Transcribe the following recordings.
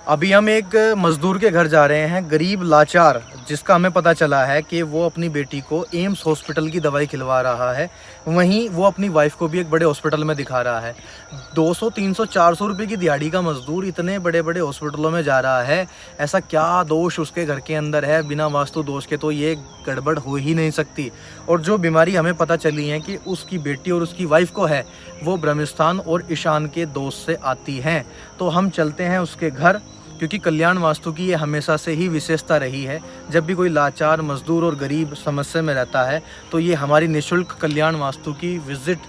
अभी हम एक मजदूर के घर जा रहे हैं, गरीब लाचार, जिसका हमें पता चला है कि वो अपनी बेटी को एम्स हॉस्पिटल की दवाई खिलवा रहा है। वहीं वो अपनी वाइफ को भी एक बड़े हॉस्पिटल में दिखा रहा है। 200, 300, 400 रुपये की दिहाड़ी का मजदूर इतने बड़े बड़े हॉस्पिटलों में जा रहा है। ऐसा क्या दोष उसके घर के अंदर है? बिना वास्तु दोष के तो ये गड़बड़ हो ही नहीं सकती। और जो बीमारी हमें पता चली है कि उसकी बेटी और उसकी वाइफ को है, वो ब्रह्मस्थान और ईशान के दोष से आती हैं। तो हम चलते हैं उसके घर, क्योंकि कल्याण वास्तु की ये हमेशा से ही विशेषता रही है। जब भी कोई लाचार, मजदूर और गरीब समस्या में रहता है तो ये हमारी निःशुल्क कल्याण वास्तु की विजिट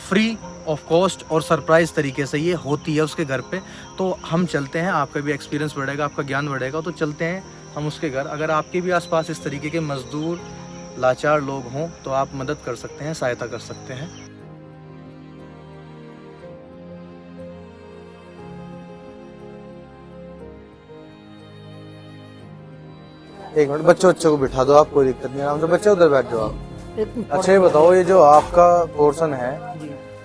फ्री ऑफ कॉस्ट और सरप्राइज़ तरीके से ये होती है उसके घर पे। तो हम चलते हैं, आपका भी एक्सपीरियंस बढ़ेगा, आपका ज्ञान बढ़ेगा। तो चलते हैं हम उसके घर। अगर आपके भी आसपास इस तरीके के मजदूर, लाचार लोग हों तो आप मदद कर सकते हैं, सहायता कर सकते हैं। एक मिनट, बच्चों को बिठा दो, आप कोई दिक्कत नहीं, आराम से बच्चे उधर बैठ जाओ आप। अच्छा ये बताओ, ये जो आपका पोर्शन है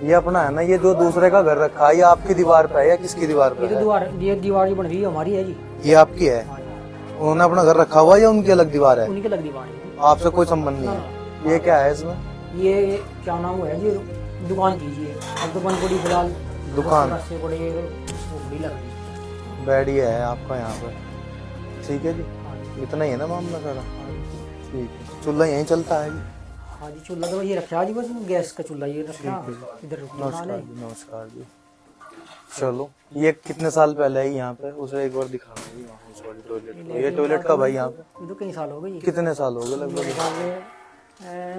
ये अपना है ना? ये जो दूसरे का घर रखा है ये आपकी दीवार पे है या किसकी दीवार पे है? ये दीवार जो बन रही है हमारी है जी। ये आपकी है? उन्होंने अपना घर रखा हुआ है या उनकी अलग दीवार है? उनकी अलग दीवार है, आपसे कोई संबंध नहीं है। ये क्या है इसमें? ये क्या नाम है जी, दुकान कीजिए। अब दुकान बड़ी फिलहाल दुकान से बड़ी लग रही। बेड ये है आपका यहाँ पे, ठीक है जी? इतना ही है ना मामला सारा? ठीक है। चूल्हा यहीं चलता है जी? हाँ जी, चूल्हा तो ये रखा जी, बस गैस का चूल्हा ये रखा इधर। नमस्कार जी, नमस्कार जी। चलो, ये कितने साल पहले है यहाँ पे? उसे एक बार दिखाना जी वहाँ उस वाली टॉयलेट। ये टॉयलेट का भाई यहाँ पे ये तो कई साल हो गए। कितने साल हो गए लगभग?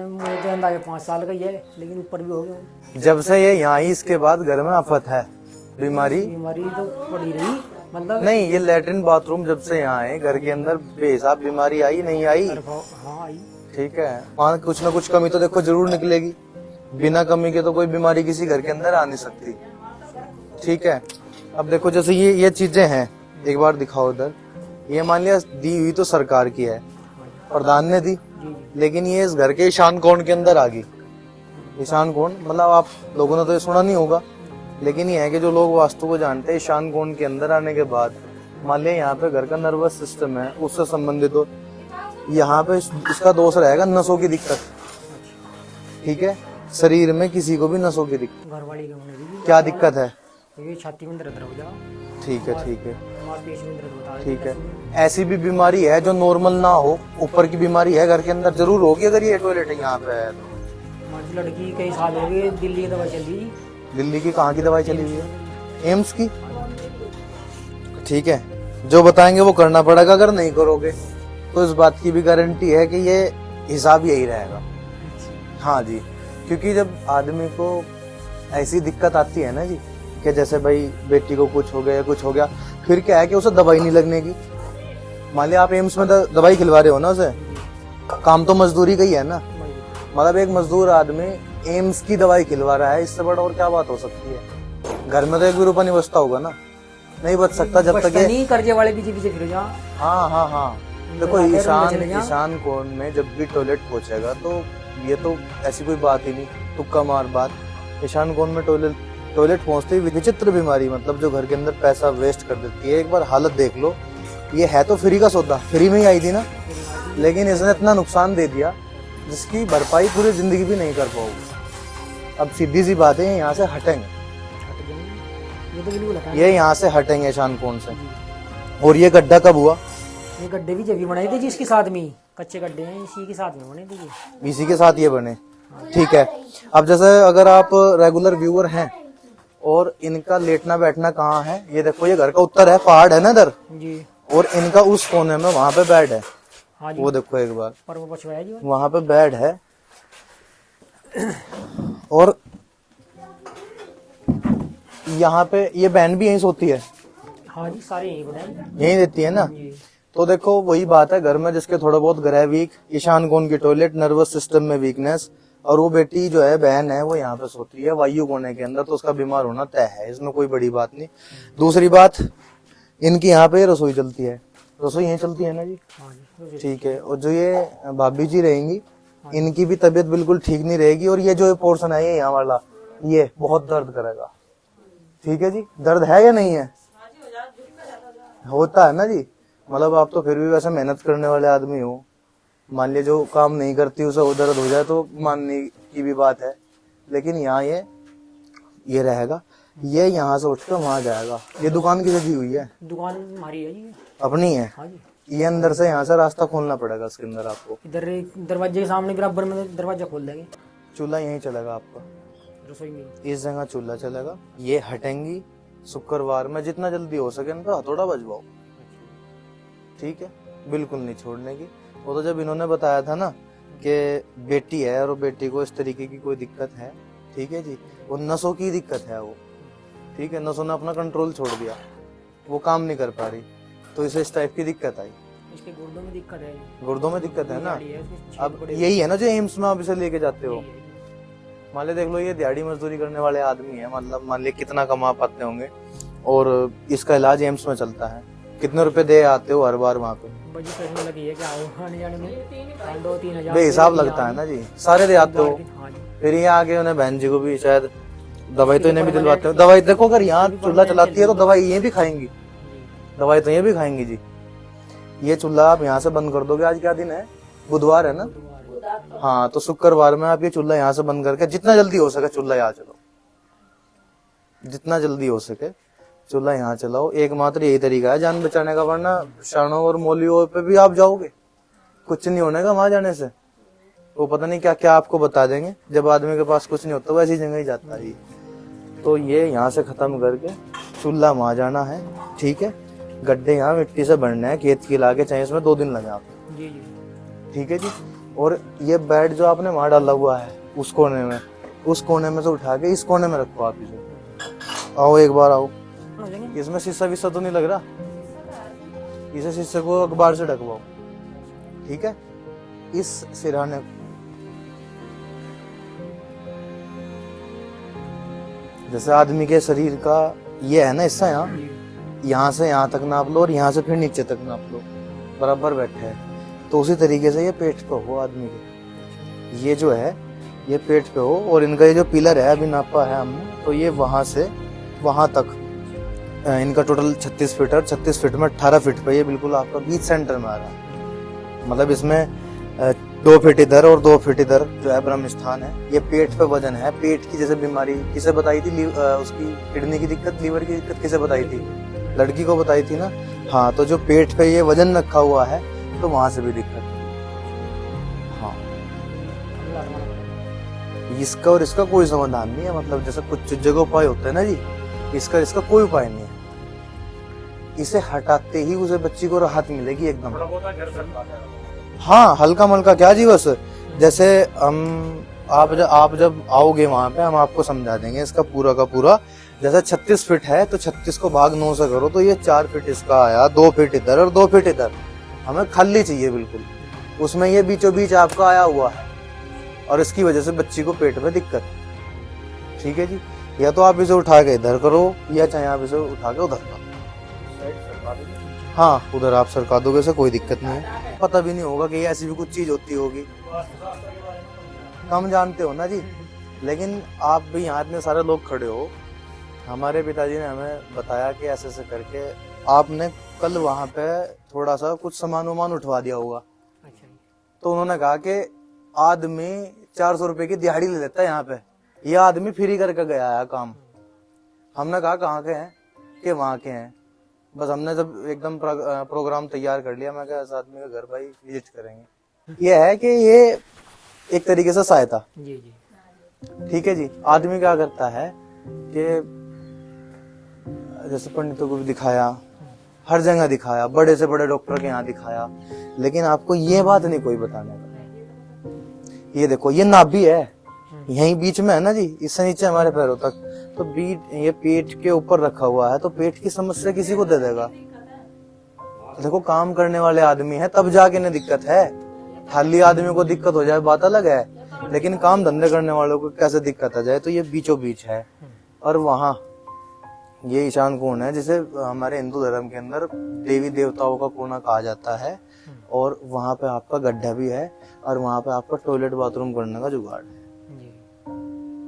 मुझे तो अंदाजा 5 साल का ही है, लेकिन ऊपर भी हो गया। जब से ये यहाँ ही, इसके बाद घर में आफत है, बीमारी तो पड़ी रही, मतलब नहीं। ये लेटरिन बाथरूम जब से यहाँ है घर के अंदर, बेहिसाब बीमारी आई नहीं आई? हाँ आई। ठीक है, वहाँ कुछ ना कुछ कमी तो देखो जरूर निकलेगी। बिना कमी के तो कोई बीमारी किसी घर के अंदर आ नहीं सकती। ठीक है, अब देखो जैसे ये चीजें हैं, एक बार दिखाओ उधर। ये मान लिया दी हुई तो सरकार की है, प्रधान ने दी, लेकिन ये इस घर के ईशान कोण के अंदर आ गई। ईशान कोण मतलब आप लोगों ने तो ये सुना नहीं होगा, लेकिन ये है कि जो लोग वास्तु को जानते हैं, ईशान कोण के अंदर आने के बाद मान लिया यहाँ पे घर का नर्वस सिस्टम है, उससे संबंधित हो, यहाँ पे इसका दोष रहेगा नसों की दिक्कत। ठीक है, शरीर में किसी को भी नसों की दिक्कत, घर वाली क्या दिक्कत है? ये छाती में दर्द हो जाए। ठीक है, ठीक है, मांसपेशी में दर्द होता है। ठीक है। ऐसी भी बीमारी है जो नॉर्मल ना हो, ऊपर की बीमारी है घर के अंदर जरूर होगी अगर ये टॉयलेट यहाँ पे है तो। लड़की कई साल हो गए, दिल्ली की दवाई चली। दिल्ली की कहाँ की दवाई चली हुई है? एम्स की? ठीक है, जो बताएंगे वो करना पड़ेगा। अगर नहीं करोगे तो इस बात की भी गारंटी है कि ये हिसाब यही रहेगा। हाँ जी, क्योंकि जब आदमी को ऐसी दिक्कत आती है ना जी, कि जैसे भाई बेटी को कुछ हो गया, कुछ हो गया, फिर क्या है कि उसे दवाई नहीं लगने की। मान लिया आप एम्स में दवाई खिलवा रहे हो ना, उसे काम तो मजदूरी का ही है ना। मतलब एक मजदूर आदमी एम्स की दवाई खिलवा रहा है, इससे बड़ा और क्या बात हो सकती है? घर में तो 1 भी रुपया नहीं बचता होगा ना, नहीं बच सकता जब तक ये कर्जे वाले पीछे पीछे फिर जा। हाँ हाँ हाँ, देखो ईशान कोण में जब भी टॉयलेट पहुंचेगा तो ये तो ऐसी कोई बात ही नहीं, तुक्का मार बात। ईशान कोण में टॉयलेट पहुंचते ही विचित्र बीमारी, मतलब जो घर के अंदर पैसा वेस्ट कर देती है। एक बार हालत देख लो, ये है तो फ्री का सौदा, फ्री में ही आई थी ना, लेकिन इसने इतना नुकसान दे दिया जिसकी भरपाई पूरी जिंदगी भी नहीं कर पाओगे। अब सीधी सी बात है, यहाँ से हटेंगे, ये यहाँ से हटेंगे ईशान कोण से। और ये गड्ढा कब हुआ? ये गड्ढे भी जब बनाए थे जी, इसके साथ में कच्चे गड्ढे हैं, इसी के साथ में बने थे ये। इसी के साथ ये बने, ठीक है। अब जैसे अगर आप रेगुलर व्यूअर हैं और इनका लेटना बैठना कहाँ है, ये देखो, ये घर का उत्तर है, पहाड़ है ना इधर जी, और इनका उस कोने में वहां पे बेड है। हाँ जी, वो देखो एक बार, पर वो पछुआ है जी, वहां पे बेड है। और यहाँ पे ये बहन भी यहीं सोती है। हाँ जी, सारे यही बनाए, यहीं देती है ना। तो देखो वही बात है, घर में जिसके थोड़ा बहुत ग्रह वीक, ईशान कोण की टॉयलेट, नर्वस सिस्टम में वीकनेस, और वो बेटी जो है, बहन है, वो यहाँ पे सोती है वायु कोने के अंदर, तो उसका बीमार होना तय है, इसमें कोई बड़ी बात नहीं। दूसरी बात, इनकी यहाँ पे रसोई चलती है, रसोई यहीं चलती है ना जी? ठीक है। और जो ये भाभी जी रहेंगी, इनकी भी तबीयत बिल्कुल ठीक नहीं रहेगी, और ये जो पोर्शन है ये यहाँ वाला, ये बहुत दर्द करेगा। ठीक है जी, दर्द है या नहीं है? होता है ना जी। मतलब आप तो फिर भी वैसे मेहनत करने वाले आदमी हो, मान लीजिए जो काम नहीं करती उसे दर्द हो जाए तो मानने की भी बात है, लेकिन यहाँ ये रहेगा, ये यहाँ से उठकर वहां जाएगा। ये दुकान किसे दी हुई है? दुकान हमारी है जी। अपनी है। हाँ जी। ये अंदर से यहाँ से रास्ता खोलना पड़ेगा इसके अंदर आपको। इधर एक दरवाजे के सामने बराबर में दरवाजा खोल देंगे। चूल्हा यहीं चलेगा आपका, रसोई में। इस जगह चूल्हा चलेगा। ये हटेंगी शुक्रवार में, जितना जल्दी हो सके इनका हथौड़ा बजवाओ, ठीक है, बिल्कुल नहीं छोड़ने की। वो तो जब इन्होंने बताया था ना कि बेटी है और बेटी को इस तरीके की कोई दिक्कत है, ठीक है जी, वो नसों की दिक्कत है वो, ठीक है, नसों ने अपना कंट्रोल छोड़ दिया, वो काम नहीं कर पा रही, तो इसे इस टाइप की दिक्कत आई। इसके गुर्दों में दिक्कत है। गुर्दों में दिक्कत है ना। छेद अब पड़े यही है ना जो एम्स में आप इसे लेके जाते हो। हुए हैं। मान लीजिए देख लो, ये दिहाड़ी मजदूरी करने वाले आदमी है, मतलब मान लीजिए कितना कमा पाते होंगे, और इसका इलाज एम्स में चलता है। कितने रुपए दे आते हो हर बार वहाँ पे? बजट इसमें लगी है क्या आने जाने में 2-3 हजार बेहिसाब लगता है ना जी, सारे दे आते हो। हाँ जी। फिर ये आगे उन्हें बहन जी को भी शायद दवाई तो इन्हें भी दिलवाते हो। दवाई देखो, अगर यहाँ चूल्हा चलाती है तो दवाई ये भी खाएंगी, दवाई तो ये भी खाएंगी जी। ये चूल्हा आप यहाँ से बंद कर दोगे, आज क्या दिन है? बुधवार है ना। हाँ, तो शुक्रवार में आप ये चूल्हा यहाँ से बंद करके जितना जल्दी हो सके चूल्हा यहाँ चलाओ, जितना जल्दी हो सके चूल्हा यहाँ चलाओ। एकमात्र यही तरीका है जान बचाने का, वरना शाणों और मोलियों पे भी आप जाओगे, कुछ नहीं होने का वहां जाने से। वो पता नहीं क्या क्या आपको बता देंगे। जब आदमी के पास कुछ नहीं होता वो ऐसी जगह ही जाता है। तो ये यहाँ से खत्म करके चूल्हा वहां जाना है, ठीक है। गड्ढे यहाँ मिट्टी से भरने हैं, खेत की लाके, चाहे इसमें 2 दिन लगे आपको, जी जी। ठीक है जी। और ये बेड जो आपने वहां डाला हुआ है उस कोने में, उस कोने में से उठा के इस कोने में रखो आप इसे। आओ एक बार आओ। इसमें शीशा विशा तो नहीं लग रहा? इसे शीशे को अखबार से ढकवाओ, ठीक है। इस सिरहाने जैसे आदमी के शरीर का ये है ना हिस्सा, यहाँ से यहाँ तक नाप लो और यहाँ से फिर नीचे तक नाप लो, बराबर बैठे हैं। तो उसी तरीके से ये पेट पे हो आदमी के, ये जो है ये पेट पे हो। और इनका ये जो पिलर है अभी नापा है हमने, तो ये वहां से वहां तक इनका टोटल 36 फीट है। 36 फीट में 18 फीट पे ये बिल्कुल आपका बीच सेंटर में आ रहा है। मतलब इसमें 2 फीट इधर और 2 फीट इधर जो है ब्रह्म स्थान है। ये पेट पे वजन है। पेट की जैसे बीमारी किसे बताई थी, उसकी किडनी की दिक्कत, लीवर की दिक्कत किसे बताई थी? लड़की को बताई थी ना। हाँ, तो जो पेट पे ये वजन रखा हुआ है तो वहां से भी दिक्कत। हाँ, इसका और इसका कोई समाधान नहीं है। मतलब जैसे कुछ जगह उपाय होता है ना जी, इसका कोई उपाय नहीं है। इसे हटाते ही उसे बच्ची को राहत मिलेगी एकदम। हाँ, हल्का मल्का क्या जी, बस जैसे आप जब आओगे वहां पे हम आपको समझा देंगे इसका पूरा का पूरा। जैसे 36 फीट है तो 36 को भाग 9 से करो तो ये 4 फीट इसका आया, 2 फीट इधर और 2 फीट इधर। हमें खाली चाहिए बिल्कुल, उसमें ये बीचों बीच आपका आया हुआ है और इसकी वजह से बच्ची को पेट में दिक्कत, ठीक है जी। या तो आप इसे उठा के इधर करो या चाहे आप इसे उठा के उधर करो। हाँ, उधर आप सरका दोगे से कोई दिक्कत नहीं है। पता भी नहीं होगा कि ऐसी भी कुछ चीज होती होगी, कम जानते हो ना जी। लेकिन आप भी यहाँ इतने सारे लोग खड़े हो, हमारे पिताजी ने हमें बताया कि ऐसे ऐसे करके आपने कल वहां पे थोड़ा सा कुछ सामान वामान उठवा दिया होगा। अच्छा। तो उन्होंने कहा कि आदमी 400 रुपए की दिहाड़ी ले लेता है यहाँ पे, यह आदमी फ्री करके गया है काम। हमने कहा कहाँ के हैं? कि वहां के हैं। बस हमने जब एकदम प्रोग्राम तैयार कर लिया, मैं कहा इस आदमी का घर भाई विजिट करेंगे। ये है कि ये एक तरीके से सहायता, जी जी, ठीक है जी। आदमी क्या करता है कि जैसे पंडितों को भी दिखाया, हर जगह दिखाया, बड़े से बड़े डॉक्टर के यहाँ दिखाया, लेकिन आपको ये बात नहीं कोई बताने का। ये देखो, ये नाभि है, यहीं बीच में है ना जी, इससे नीचे हमारे पैरों तक। तो बीच ये पेट के ऊपर रखा हुआ है, तो पेट की समस्या किसी को दे देगा। देखो, काम करने वाले आदमी है तब जाके नहीं दिक्कत है। खाली आदमी को दिक्कत हो जाए बात अलग है, लेकिन काम धंधे करने वालों को कैसे दिक्कत आ जाए। तो ये बीचों बीच है। और वहां ये ईशान कोण है, जिसे हमारे हिंदू धर्म के अंदर देवी देवताओं का कोना कहा जाता है। और वहां पे आपका गड्ढा भी है और वहां पे आपका टॉयलेट बाथरूम करने का जुगाड़ है,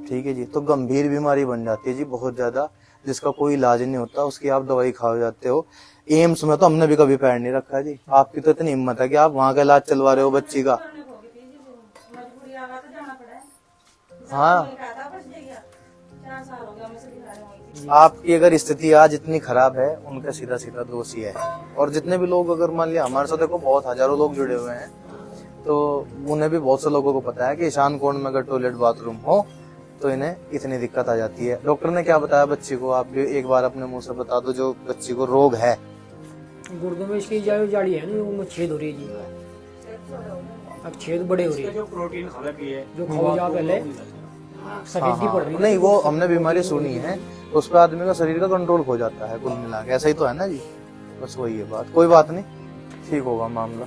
ठीक है जी। तो गंभीर बीमारी बन जाती है जी बहुत ज्यादा, जिसका कोई इलाज नहीं होता, उसकी आप दवाई खा जाते हो। एम्स में तो हमने भी कभी पैर नहीं रखा जी। आपकी तो इतनी हिम्मत है कि आप वहाँ का इलाज चलवा रहे हो बच्ची का। हाँ, आपकी अगर स्थिति आज इतनी खराब है, उनका सीधा सीधा दोष ही है। और जितने भी लोग, अगर मान लिया हमारे साथ देखो बहुत हजारों लोग जुड़े हुए हैं, तो उन्हें भी बहुत से लोगों को पता है कि ईशान कोण में अगर टॉयलेट बाथरूम हो तो इन्हें इतनी दिक्कत आ जाती है। डॉक्टर ने क्या बताया बच्ची को, आप भी एक बार अपने मुंह से बता दो जो बच्ची को रोग है। गुर्दों में इसकी जाली है ना, वो छेद हो रही है जी। अब छेद बड़े हो रही है, जो प्रोटीन खा रही है जो खाओ जा पहले सफेदी पड़ रही है। नहीं, वो हमने बीमारी सुनी है, उस पर आदमी का शरीर का कंट्रोल खो जाता है कुल मिला के, ऐसा ही तो है ना जी। बस वही है बात, कोई बात नहीं, ठीक होगा मामला।